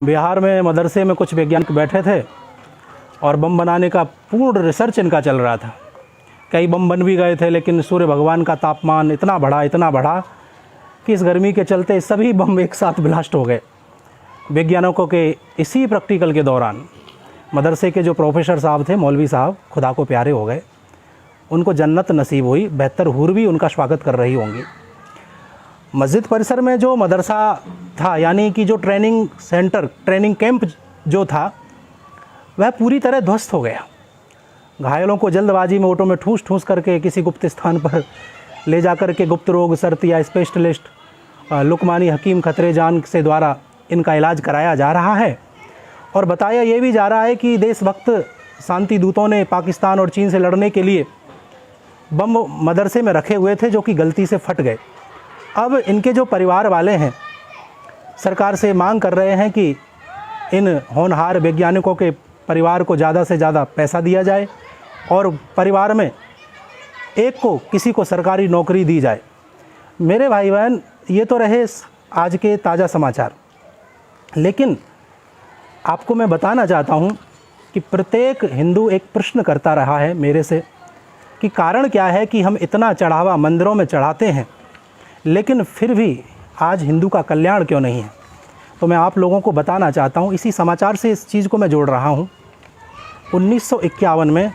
बिहार में मदरसे में कुछ वैज्ञानिक बैठे थे और बम बनाने का पूर्ण रिसर्च इनका चल रहा था। कई बम बन भी गए थे, लेकिन सूर्य भगवान का तापमान इतना बढ़ा कि इस गर्मी के चलते सभी बम एक साथ ब्लास्ट हो गए। वैज्ञानिकों के इसी प्रैक्टिकल के दौरान मदरसे के जो प्रोफेसर साहब थे, मौलवी साहब, खुदा को प्यारे हो गए। उनको जन्नत नसीब हुई, बेहतर हूर भी उनका स्वागत कर रही होंगी। मस्जिद परिसर में जो मदरसा था, यानी कि जो ट्रेनिंग सेंटर, ट्रेनिंग कैंप जो था, वह पूरी तरह ध्वस्त हो गया। घायलों को जल्दबाजी में ऑटो में ठूस करके किसी गुप्त स्थान पर ले जाकर के गुप्त रोग सर्त या स्पेशलिस्ट लुकमानी हकीम खतरे जान से द्वारा इनका इलाज कराया जा रहा है। और बताया ये भी जा रहा है कि देशभक्त शांति दूतों ने पाकिस्तान और चीन से लड़ने के लिए बम मदरसे में रखे हुए थे, जो कि गलती से फट गए। अब इनके जो परिवार वाले हैं, सरकार से मांग कर रहे हैं कि इन होनहार वैज्ञानिकों के परिवार को ज़्यादा से ज़्यादा पैसा दिया जाए और परिवार में एक को किसी को सरकारी नौकरी दी जाए। मेरे भाई बहन, ये तो रहे आज के ताज़ा समाचार, लेकिन आपको मैं बताना चाहता हूँ कि प्रत्येक हिंदू एक प्रश्न करता रहा है मेरे से कि कारण क्या है कि हम इतना चढ़ावा मंदिरों में चढ़ाते हैं, लेकिन फिर भी आज हिंदू का कल्याण क्यों नहीं है। तो मैं आप लोगों को बताना चाहता हूँ, इसी समाचार से इस चीज़ को मैं जोड़ रहा हूँ। 1951 में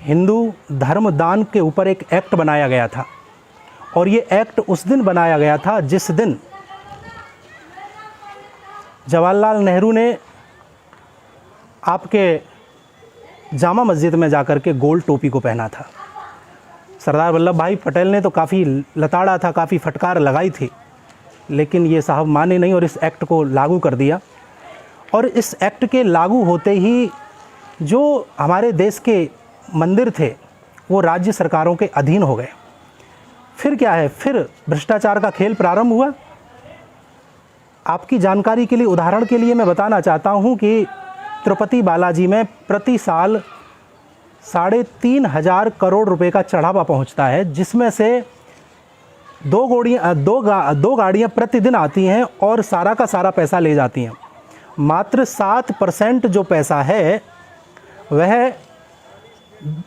हिंदू धर्मदान के ऊपर एक एक्ट बनाया गया था, और ये एक्ट उस दिन बनाया गया था जिस दिन जवाहरलाल नेहरू ने आपके जामा मस्जिद में जाकर के गोल टोपी को पहना था। सरदार वल्लभ भाई पटेल ने तो काफ़ी लताड़ा था, काफ़ी फटकार लगाई थी, लेकिन ये साहब माने नहीं और इस एक्ट को लागू कर दिया। और इस एक्ट के लागू होते ही जो हमारे देश के मंदिर थे वो राज्य सरकारों के अधीन हो गए। फिर क्या है, फिर भ्रष्टाचार का खेल प्रारंभ हुआ। आपकी जानकारी के लिए, उदाहरण के लिए मैं बताना चाहता हूँ कि तिरुपति बालाजी में प्रति साल 3,500 करोड़ रुपए का चढ़ावा पहुंचता है, जिसमें से दो गाड़ियां प्रतिदिन आती हैं और सारा का सारा पैसा ले जाती हैं। मात्र 7% जो पैसा है वह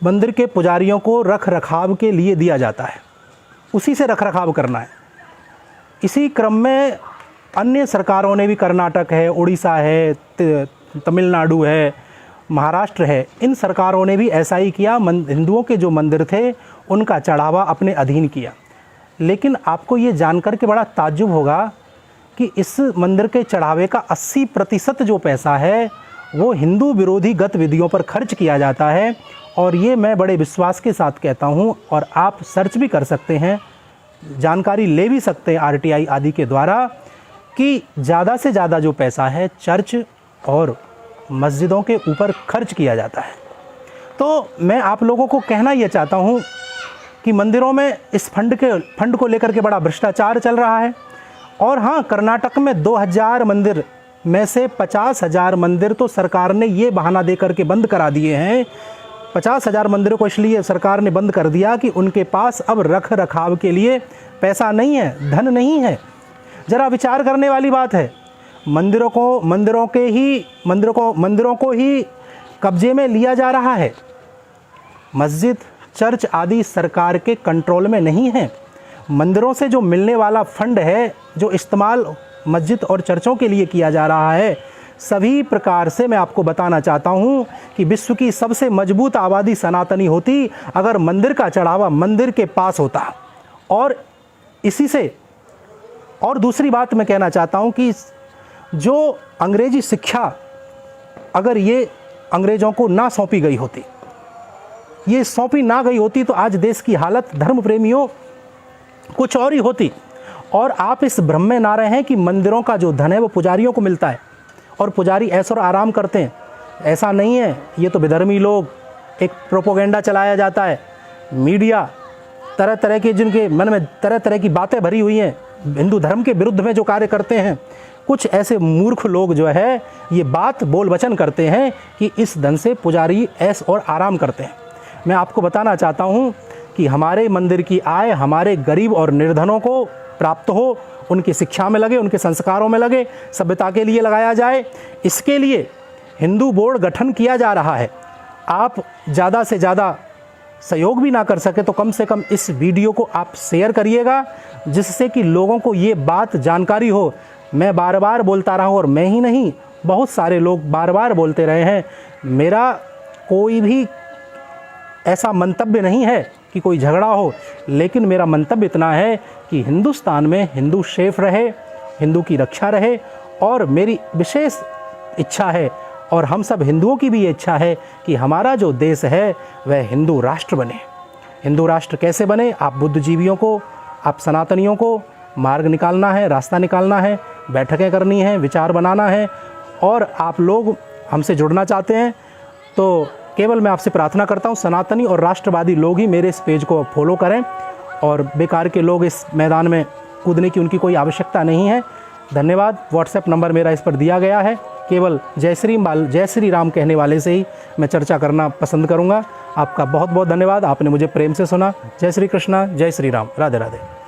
मंदिर के पुजारियों को रख रखाव के लिए दिया जाता है, उसी से रख रखाव करना है। इसी क्रम में अन्य सरकारों ने भी, कर्नाटक है, उड़ीसा है, तमिलनाडु है, महाराष्ट्र है, इन सरकारों ने भी ऐसा ही किया। हिंदुओं के जो मंदिर थे उनका चढ़ावा अपने अधीन किया। लेकिन आपको ये जानकर के बड़ा ताज्जुब होगा कि इस मंदिर के चढ़ावे का 80% जो पैसा है वो हिंदू विरोधी गतिविधियों पर खर्च किया जाता है। और ये मैं बड़े विश्वास के साथ कहता हूँ, और आप सर्च भी कर सकते हैं, जानकारी ले भी सकते हैं RTI आदि के द्वारा, कि ज़्यादा से ज़्यादा जो पैसा है चर्च और मस्जिदों के ऊपर खर्च किया जाता है। तो मैं आप लोगों को कहना ये चाहता हूँ कि मंदिरों में इस फंड को लेकर के बड़ा भ्रष्टाचार चल रहा है। और हाँ, कर्नाटक में 2000 मंदिर में से 50,000 मंदिर तो सरकार ने ये बहाना दे करके बंद करा दिए हैं। 50,000 मंदिरों को इसलिए सरकार ने बंद कर दिया कि उनके पास अब रख रखाव के लिए पैसा नहीं है, धन नहीं है। ज़रा विचार करने वाली बात है। मंदिरों को ही कब्जे में लिया जा रहा है। मस्जिद, चर्च आदि सरकार के कंट्रोल में नहीं है। मंदिरों से जो मिलने वाला फंड है, जो इस्तेमाल मस्जिद और चर्चों के लिए किया जा रहा है, सभी प्रकार से मैं आपको बताना चाहता हूँ कि विश्व की सबसे मजबूत आबादी सनातनी होती अगर मंदिर का चढ़ावा मंदिर के पास होता। और इसी से, और दूसरी बात मैं कहना चाहता हूँ कि जो अंग्रेजी शिक्षा अगर ये अंग्रेज़ों को ना सौंपी गई होती, ये सौंपी ना गई होती, तो आज देश की हालत, धर्म प्रेमियों, कुछ और ही होती। और आप इस भ्रम में ना रहें कि मंदिरों का जो धन है वो पुजारियों को मिलता है और पुजारी ऐश और आराम करते हैं। ऐसा नहीं है, ये तो विधर्मी लोग, एक प्रोपोगेंडा चलाया जाता है, मीडिया तरह तरह के, जिनके मन में तरह तरह की बातें भरी हुई हैं, हिंदू धर्म के विरुद्ध में जो कार्य करते हैं, कुछ ऐसे मूर्ख लोग जो है ये बात बोल वचन करते हैं कि इस धन से पुजारी ऐश और आराम करते हैं। मैं आपको बताना चाहता हूँ कि हमारे मंदिर की आय हमारे गरीब और निर्धनों को प्राप्त हो उनकी शिक्षा में लगे, उनके संस्कारों में लगे, सभ्यता के लिए लगाया जाए। इसके लिए हिंदू बोर्ड गठन किया जा रहा है। आप ज़्यादा से ज़्यादा सहयोग भी ना कर सके तो कम से कम इस वीडियो को आप शेयर करिएगा, जिससे कि लोगों को ये बात जानकारी हो। मैं बार बार बोलता रहा हूँ, और मैं ही नहीं, बहुत सारे लोग बार बार बोलते रहे हैं। मेरा कोई भी ऐसा मंतव्य नहीं है कि कोई झगड़ा हो, लेकिन मेरा मंतव्य इतना है कि हिंदुस्तान में हिंदू सेफ रहे, हिंदू की रक्षा रहे। और मेरी विशेष इच्छा है, और हम सब हिंदुओं की भी ये इच्छा है कि हमारा जो देश है वह हिंदू राष्ट्र बने। हिंदू राष्ट्र कैसे बने? आप बुद्धिजीवियों को, आप सनातनियों को मार्ग निकालना है, रास्ता निकालना है, बैठकें करनी है, विचार बनाना है। और आप लोग हमसे जुड़ना चाहते हैं तो केवल मैं आपसे प्रार्थना करता हूं, सनातनी और राष्ट्रवादी लोग ही मेरे इस पेज को फॉलो करें, और बेकार के लोग इस मैदान में कूदने की उनकी कोई आवश्यकता नहीं है। धन्यवाद। व्हाट्सएप नंबर मेरा इस पर दिया गया है। केवल जय श्री राम कहने वाले से ही मैं चर्चा करना पसंद करूंगा। आपका बहुत बहुत धन्यवाद, आपने मुझे प्रेम से सुना। जय श्री कृष्णा, जय श्री राम, राधे राधे।